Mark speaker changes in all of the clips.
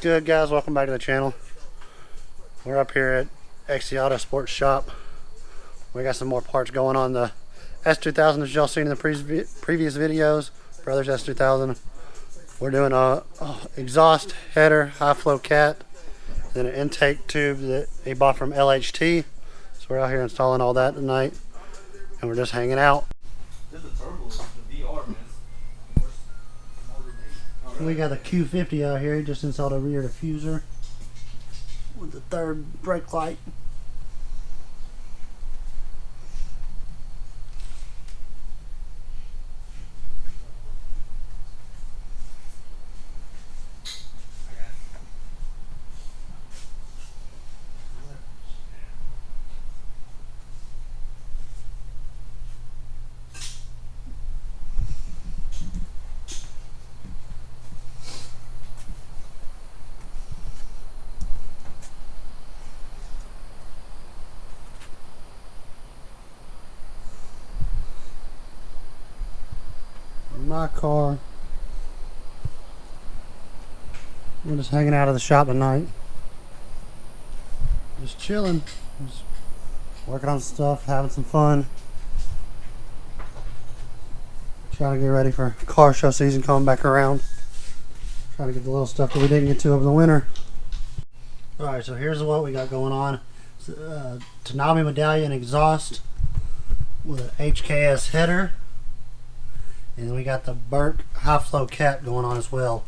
Speaker 1: good, guys? Welcome back to the channel. We're up here at XC Auto Sports Shop. We got some more parts going on the S2000 as y'all seen in the previous videos. Brothers S2000. We're doing a exhaust header, high flow cat, then an intake tube that he bought from LHT. So we're out here installing all that tonight, and we're just hanging out. We got the Q50 out here. He just installed a rear diffuser with the third brake light. My car. We're just hanging out of the shop tonight. Just chilling. Just working on stuff, having some fun. Trying to get ready for car show season coming back around. Trying to get the little stuff that we didn't get to over the winter. Alright, so here's what we got going on. Tanami medallion exhaust with an HKS header. And then we got the Burke high flow cat going on as well.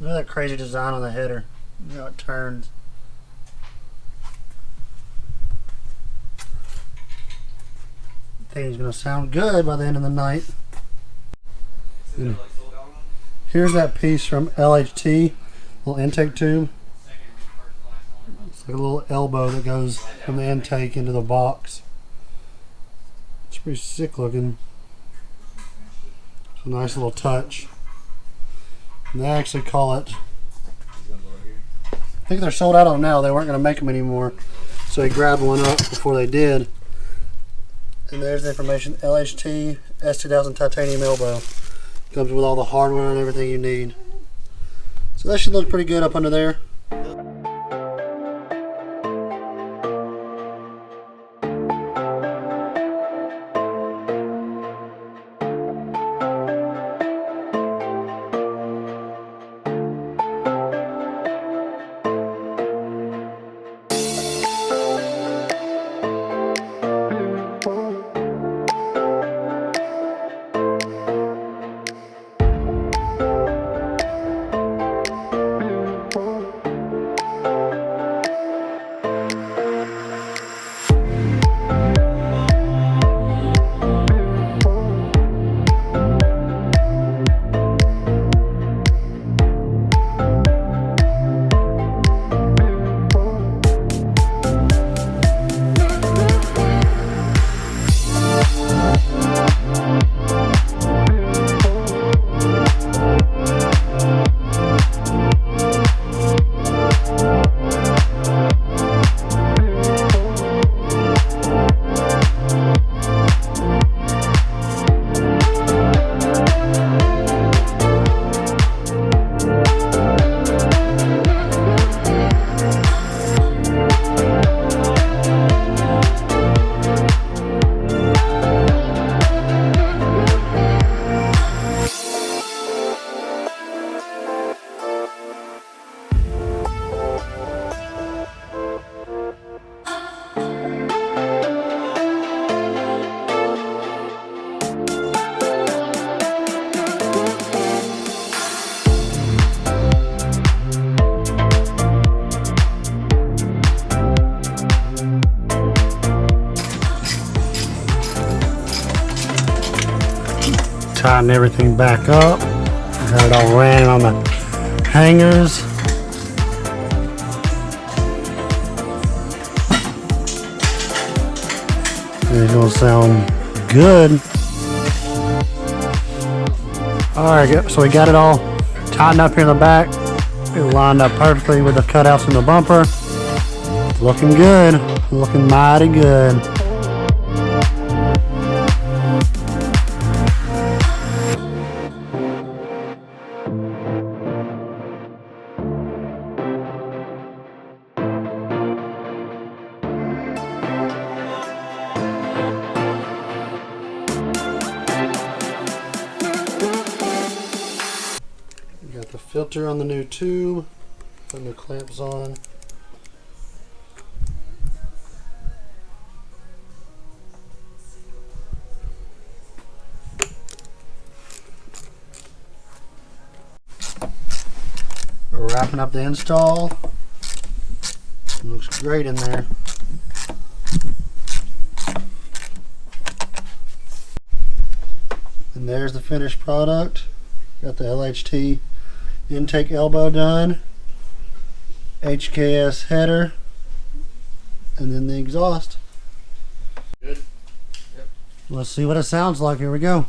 Speaker 1: Look at that crazy design on the header. Look how it turns. I think it's going to sound good by the end of the night. And here's that piece from LHT, little intake tube. Like a little elbow that goes from the intake into the box. It's pretty sick looking. It's a nice little touch. And they actually call it, I think they're sold out on them now. They weren't going to make them anymore, so he grabbed one up before they did. And there's the information. LHT S2000 titanium elbow. Comes with all the hardware and everything you need. So that should look pretty good up under there. Tighten everything back up. Got it all ran on the hangers. It's gonna sound good. Alright, so we got it all tightened up here in the back. It lined up perfectly with the cutouts in the bumper. Looking good. Looking mighty good. We got the filter on the new tube, putting the clamps on. We're wrapping up the install. It looks great in there. And there's the finished product. Got the LHT intake elbow done, HKS header, and then the exhaust.
Speaker 2: Good. Yep.
Speaker 1: Let's see what it sounds like. Here we go.